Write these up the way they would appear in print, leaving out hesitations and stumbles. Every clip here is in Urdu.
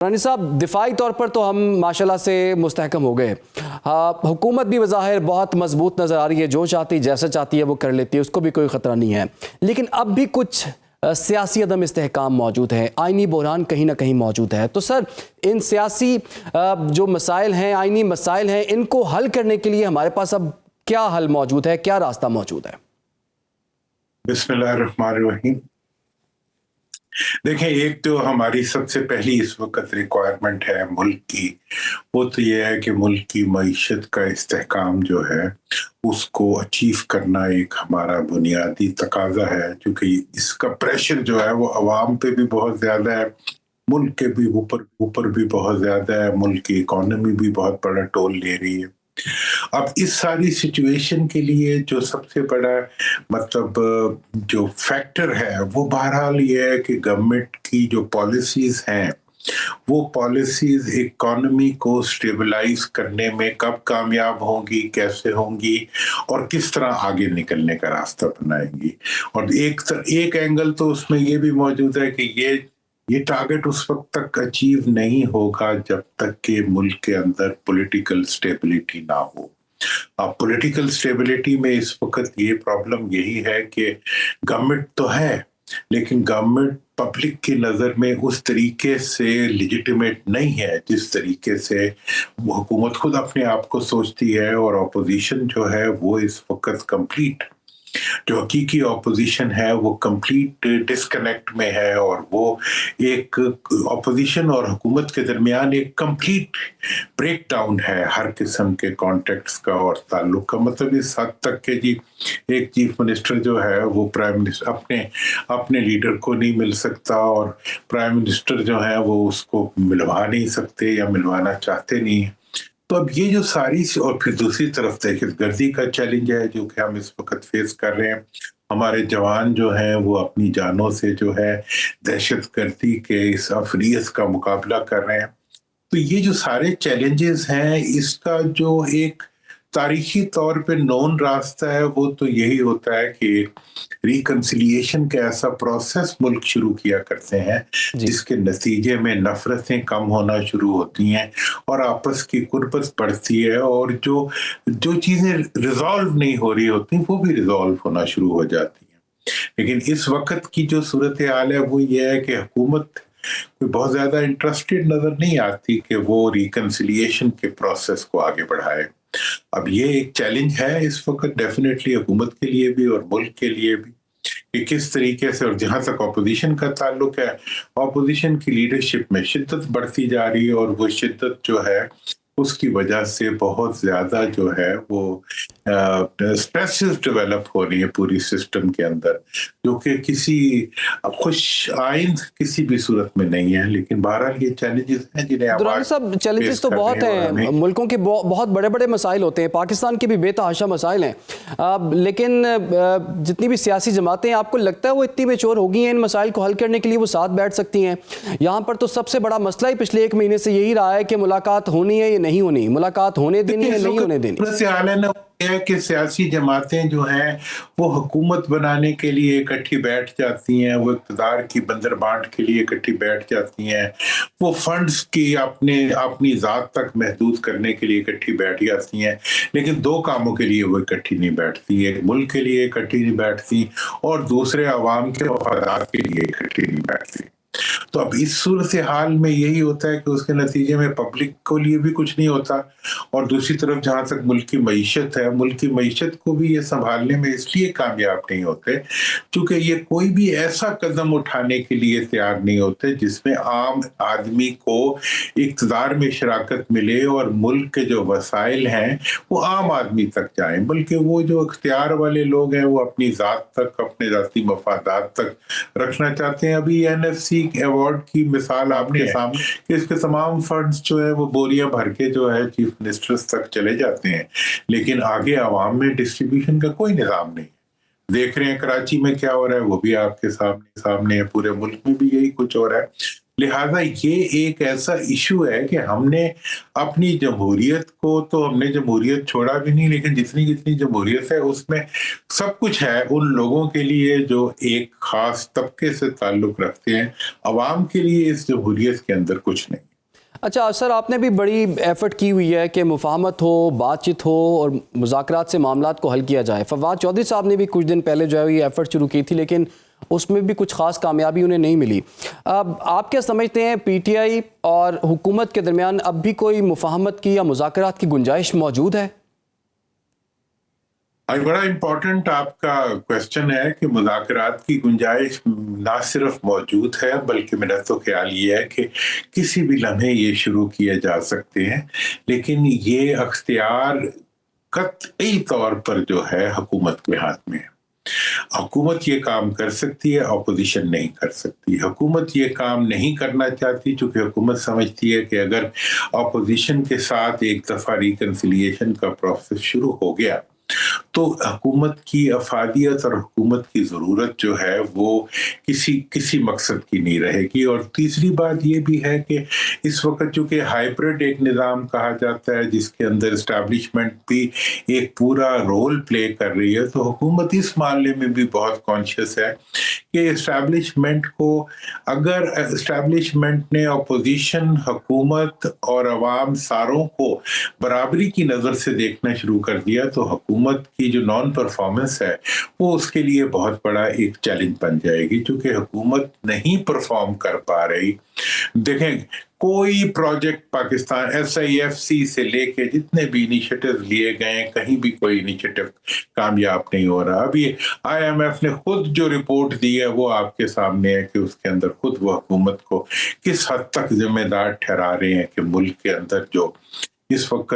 رانی صاحب، دفاعی طور پر تو ہم ماشاءاللہ سے مستحکم ہو گئے. حکومت بھی بظاہر بہت مضبوط نظر آ رہی ہے، جو چاہتی جیسا چاہتی ہے وہ کر لیتی ہے، اس کو بھی کوئی خطرہ نہیں ہے. لیکن اب بھی کچھ سیاسی عدم استحکام موجود ہے، آئینی بحران کہیں نہ کہیں موجود ہے. تو سر، ان سیاسی جو مسائل ہیں، آئینی مسائل ہیں، ان کو حل کرنے کے لیے ہمارے پاس اب کیا حل موجود ہے، کیا راستہ موجود ہے؟ بسم اللہ الرحمن الرحیم. دیکھیں، ایک تو ہماری سب سے پہلی اس وقت ریکوائرمنٹ ہے ملک کی، وہ تو یہ ہے کہ ملک کی معیشت کا استحکام جو ہے اس کو اچیو کرنا ایک ہمارا بنیادی تقاضا ہے، کیونکہ اس کا پریشر جو ہے وہ عوام پہ بھی بہت زیادہ ہے، ملک کے بھی اوپر بھی بہت زیادہ ہے، ملک کی اکانومی بھی بہت بڑا ٹول لے رہی ہے. اب اس ساری سچویشن کے لیے جو سب سے بڑا جو فیکٹر ہے وہ بہرحال یہ ہے کہ گورنمنٹ کی جو پالیسیز ہیں وہ پالیسیز اکانومی کو سٹیبلائز کرنے میں کب کامیاب ہوں گی، کیسے ہوں گی، اور کس طرح آگے نکلنے کا راستہ بنائیں گی. اور ایک اینگل تو اس میں یہ بھی موجود ہے کہ یہ ٹارگٹ اس وقت تک اچیو نہیں ہوگا جب تک کہ ملک کے اندر پولیٹیکل سٹیبلٹی نہ ہو. اب پولیٹیکل سٹیبلٹی میں اس وقت یہ پرابلم یہی ہے کہ گورنمنٹ تو ہے، لیکن گورنمنٹ پبلک کی نظر میں اس طریقے سے لیجیٹیمیٹ نہیں ہے جس طریقے سے حکومت خود اپنے آپ کو سوچتی ہے. اور اپوزیشن جو ہے وہ اس وقت کمپلیٹ، جو حقیقی اپوزیشن ہے وہ کمپلیٹ ڈسکنیکٹ میں ہے، اور وہ ایک اپوزیشن اور حکومت کے درمیان ایک کمپلیٹ بریک ڈاؤن ہے ہر قسم کے کانٹیکٹس کا اور تعلق کا. مطلب اس حد تک کہ ایک چیف منسٹر جو ہے وہ پرائم منسٹر اپنے لیڈر کو نہیں مل سکتا، اور پرائم منسٹر جو ہے وہ اس کو ملوا نہیں سکتے یا ملوانا چاہتے نہیں. تو اب یہ جو ساری، اور پھر دوسری طرف دہشت گردی کا چیلنج ہے جو کہ ہم اس وقت فیس کر رہے ہیں. ہمارے جوان جو ہیں وہ اپنی جانوں سے جو ہے دہشت گردی کے اس عفریت کا مقابلہ کر رہے ہیں. تو یہ جو سارے چیلنجز ہیں، اس کا جو ایک تاریخی طور پہ نون راستہ ہے وہ تو یہی ہوتا ہے کہ ریکنسیلیشن کا ایسا پروسیس ملک شروع کیا کرتے ہیں جس کے نتیجے میں نفرتیں کم ہونا شروع ہوتی ہیں اور آپس کی قربت بڑھتی ہے، اور جو چیزیں ریزالو نہیں ہو رہی ہوتی وہ بھی ریزالو ہونا شروع ہو جاتی ہیں. لیکن اس وقت کی جو صورتحال ہے وہ یہ ہے کہ حکومت بہت زیادہ انٹرسٹڈ نظر نہیں آتی کہ وہ ریکنسیلیشن کے پروسیس کو آگے بڑھائے. اب یہ ایک چیلنج ہے اس وقت ڈیفینیٹلی حکومت کے لیے بھی اور ملک کے لیے بھی کہ کس طریقے سے. اور جہاں تک اپوزیشن کا تعلق ہے، اپوزیشن کی لیڈرشپ میں شدت بڑھتی جا رہی ہے، اور وہ شدت جو ہے اس کی وجہ سے بہت زیادہ جو ہے وہ اسٹریسز ڈیولپ ہو رہی ہیں پوری سسٹم کے اندر، جو کہ کسی خوش آئند کسی بھی صورت میں نہیں ہے. لیکن بہرحال یہ چیلنجز ہیں جنہیں درانی صاحب، چیلنجز تو بہت ہیں، ملکوں کے بہت بڑے بڑے مسائل ہوتے ہیں، پاکستان کے بھی بے تحاشا مسائل ہیں. لیکن جتنی بھی سیاسی جماعتیں ہیں، آپ کو لگتا ہے وہ اتنی میچور ہو گئی ہیں ان مسائل کو حل کرنے کے لیے وہ ساتھ بیٹھ سکتی ہیں؟ یہاں پر تو سب سے بڑا مسئلہ ہی پچھلے ایک مہینے سے یہی رہا ہے کہ ملاقات ہونی ہے یا نہیں ہونی، ملاقات ہونے دینی ہے نہیں ہونے دینی. ہے کہ سیاسی جماعتیں جو ہیں وہ حکومت بنانے کے لیے اکٹھی بیٹھ جاتی ہیں، وہ اقتدار کی بندر بانٹ کے لیے اکٹھی بیٹھ جاتی ہیں، وہ فنڈز کی اپنی ذات تک محدود کرنے کے لیے اکٹھی بیٹھ جاتی ہیں. لیکن دو کاموں کے لیے وہ اکٹھی نہیں بیٹھتی، ایک ملک کے لیے اکٹھی نہیں بیٹھتی اور دوسرے عوام کے مفادات کے لیے اکٹھی نہیں بیٹھتی. تو اب اس صورتحال میں یہی ہوتا ہے کہ اس کے نتیجے میں پبلک کو لیے بھی کچھ نہیں ہوتا، اور دوسری طرف جہاں تک ملک کی معیشت ہے، ملک کی معیشت کو بھی یہ سنبھالنے میں اس لیے کامیاب نہیں ہوتے کیونکہ یہ کوئی بھی ایسا قدم اٹھانے کے لیے تیار نہیں ہوتے جس میں عام آدمی کو اقتدار میں شراکت ملے اور ملک کے جو وسائل ہیں وہ عام آدمی تک جائیں، بلکہ وہ جو اختیار والے لوگ ہیں وہ اپنی ذات تک، اپنے ذاتی مفادات تک رکھنا چاہتے ہیں. ابھی NFC ایوارڈ کی مثال آپ کے سامنے کہ اس کے تمام فنڈز جو ہے وہ بوریاں بھر کے جو ہے چیف منسٹرز تک چلے جاتے ہیں، لیکن آگے عوام میں ڈسٹریبیوشن کا کوئی نظام نہیں. دیکھ رہے ہیں کراچی میں کیا ہو رہا ہے، وہ بھی آپ کے سامنے ہے، پورے ملک میں بھی یہی کچھ ہو رہا ہے. لہٰذا یہ ایک ایسا ایشو ہے کہ ہم نے اپنی جمہوریت کو، تو ہم نے جمہوریت چھوڑا بھی نہیں، لیکن جتنی جمہوریت ہے اس میں سب کچھ ہے ان لوگوں کے لیے جو ایک خاص طبقے سے تعلق رکھتے ہیں. عوام کے لیے اس جمہوریت کے اندر کچھ نہیں. اچھا سر، آپ نے بھی بڑی ایفرٹ کی ہوئی ہے کہ مفاہمت ہو، بات چیت ہو اور مذاکرات سے معاملات کو حل کیا جائے. فواد چودھری صاحب نے بھی کچھ دن پہلے جو ہے یہ ایفرٹ شروع کی تھی، لیکن اس میں بھی کچھ خاص کامیابی انہیں نہیں ملی. اب آپ کیا سمجھتے ہیں، پی ٹی آئی اور حکومت کے درمیان اب بھی کوئی مفاہمت کی یا مذاکرات کی گنجائش موجود ہے؟ بڑا امپورٹنٹ آپ کا کوشچن ہے کہ مذاکرات کی گنجائش نہ صرف موجود ہے بلکہ میرا تو خیال یہ ہے کہ کسی بھی لمحے یہ شروع کیے جا سکتے ہیں، لیکن یہ اختیار قطعی طور پر جو ہے حکومت کے ہاتھ میں ہے. حکومت یہ کام کر سکتی ہے، اپوزیشن نہیں کر سکتی. حکومت یہ کام نہیں کرنا چاہتی چونکہ حکومت سمجھتی ہے کہ اگر اپوزیشن کے ساتھ ایک دفعہ ریکنسیلیشن کا پروسیس شروع ہو گیا تو حکومت کی افادیت اور حکومت کی ضرورت جو ہے وہ کسی مقصد کی نہیں رہے گی. اور تیسری بات یہ بھی ہے کہ اس وقت چونکہ ہائیبرڈ ایک نظام کہا جاتا ہے جس کے اندر اسٹیبلشمنٹ بھی ایک پورا رول پلے کر رہی ہے، تو حکومت اس معاملے میں بھی بہت کانشیس ہے کہ اسٹیبلشمنٹ کو، اگر اسٹیبلشمنٹ نے اپوزیشن، حکومت اور عوام ساروں کو برابری کی نظر سے دیکھنا شروع کر دیا تو حکومت کی جو نان پرفارمنس ہے وہ اس کے لیے بہت بڑا ایک چیلنج بن جائے گی. چونکہ حکومت نہیں پرفارم کر پا رہی. دیکھیں، کوئی پروجیکٹ پاکستان SIFC سے لے کے جتنے بھی انیشیٹو لیے گئے ہیں، کہیں بھی کوئی انیشیٹو کامیاب نہیں ہو رہا. ابھی IMF نے خود جو رپورٹ دی ہے وہ آپ کے سامنے ہے کہ اس کے اندر خود وہ حکومت کو کس حد تک ذمہ دار ٹھہرا رہے ہیں کہ ملک کے اندر جو اس وقت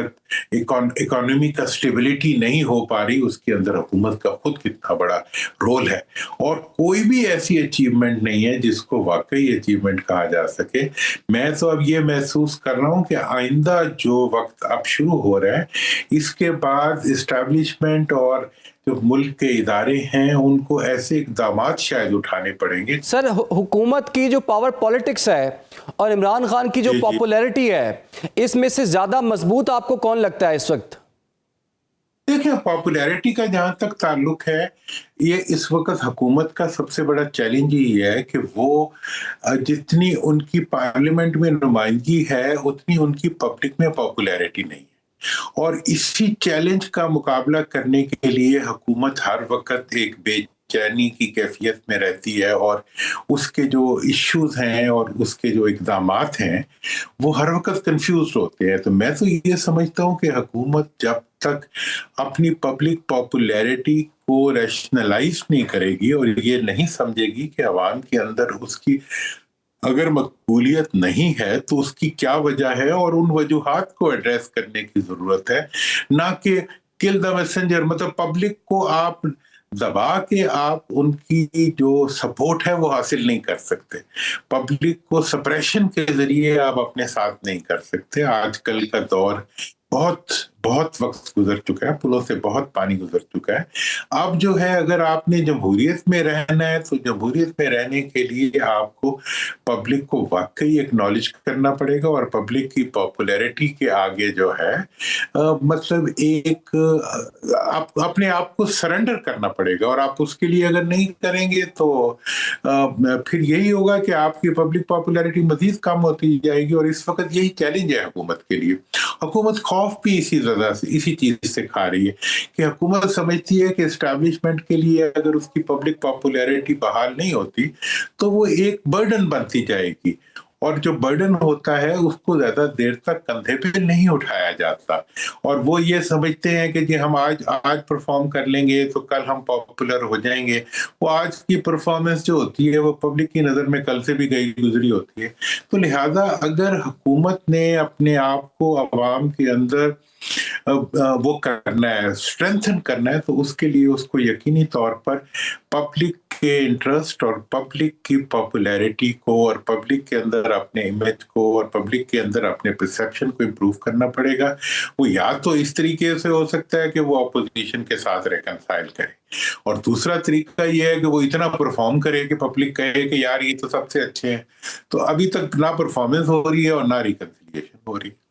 اکانومی کا سٹیبلٹی نہیں ہو پا رہی، اس کے اندر حکومت کا خود کتنا بڑا رول ہے. اور کوئی بھی ایسی اچیومنٹ نہیں ہے جس کو واقعی اچیومنٹ کہا جا سکے. میں تو اب یہ محسوس کر رہا ہوں کہ آئندہ جو وقت اب شروع ہو رہا ہے، اس کے بعد اسٹیبلشمنٹ اور جو ملک کے ادارے ہیں ان کو ایسے اقدامات شاید اٹھانے پڑیں گے. سر، حکومت کی جو پاور پالیٹکس ہے اور عمران خان کی جو پاپولیرٹی ہے، اس میں سے زیادہ مضبوط آپ کو کون لگتا ہے اس وقت؟ دیکھیں، پاپولیرٹی کا جہاں تک تعلق ہے، یہ اس وقت حکومت کا سب سے بڑا چیلنج ہی ہے کہ وہ جتنی ان کی پارلیمنٹ میں نمائندگی ہے اتنی ان کی پبلک میں پاپولیرٹی نہیں ہے. اور اسی چیلنج کا مقابلہ کرنے کے لیے حکومت ہر وقت ایک بے چینی کی کیفیت میں رہتی ہے، اور اس کے جو ایشوز ہیں اور اس کے جو اقدامات ہیں وہ ہر وقت کنفیوزڈ ہوتے ہیں. تو میں تو یہ سمجھتا ہوں کہ حکومت جب تک اپنی پبلک پاپولیرٹی کو ریشنلائز نہیں کرے گی اور یہ نہیں سمجھے گی کہ عوام کے اندر اس کی اگر مقبولیت نہیں ہے تو اس کی کیا وجہ ہے، اور ان وجوہات کو ایڈریس کرنے کی ضرورت ہے، نہ کہ کل دا میسنجر. مطلب پبلک کو آپ دبا کے آپ ان کی جو سپورٹ ہے وہ حاصل نہیں کر سکتے. پبلک کو سپریشن کے ذریعے آپ اپنے ساتھ نہیں کر سکتے. آج کل کا دور بہت وقت گزر چکا ہے، پلوں سے بہت پانی گزر چکا ہے. اب جو ہے، اگر آپ نے جمہوریت میں رہنا ہے تو جمہوریت میں رہنے کے لیے آپ کو پبلک کو واقعی ایکنالج کرنا پڑے گا، اور پبلک کی پاپولیرٹی کے آگے جو ہے مطلب ایک اپنے آپ کو سرنڈر کرنا پڑے گا. اور آپ اس کے لیے اگر نہیں کریں گے تو پھر یہی ہوگا کہ آپ کی پبلک پاپولیرٹی مزید کم ہوتی جائے گی. اور اس وقت یہی چیلنج ہے حکومت کے لیے. حکومت خوف بھی اسی چیز سے کھا رہی ہے کہ حکومت سمجھتی ہے کہ اسٹیبلشمنٹ کے لیے اگر اس کی پبلک پاپولیرٹی بحال نہیں ہوتی تو وہ ایک برڈن بنتی جائے گی، اور جو برڈن ہوتا ہے اس کو زیادہ دیر تک کندھے پہ نہیں اٹھایا جاتا. اور وہ یہ سمجھتے ہیں کہ جی ہم آج پرفارم کر لیں گے تو کل ہم پاپولر ہو جائیں گے. وہ آج کی پرفارمنس جو ہوتی ہے وہ پبلک کی نظر میں کل سے بھی گزری ہوتی ہے. تو لہٰذا اگر حکومت نے اپنے آپ کو عوام کے اندر وہ کرنا ہے، اسٹرینتھن کرنا ہے، تو اس کے لیے اس کو یقینی طور پر پبلک کے انٹرسٹ اور پبلک کی پاپولیرٹی کو اور پبلک کے اندر اپنے امیج کو اور پبلک کے اندر اپنے پرسیپشن کو امپروو کرنا پڑے گا. وہ یا تو اس طریقے سے ہو سکتا ہے کہ وہ اپوزیشن کے ساتھ ریکنسائل کرے، اور دوسرا طریقہ یہ ہے کہ وہ اتنا پرفارم کرے کہ پبلک کہے کہ یار یہ تو سب سے اچھے ہیں. تو ابھی تک نہ پرفارمنس ہو رہی ہے اور نہ ریکنسیلیشن ہو رہی ہے.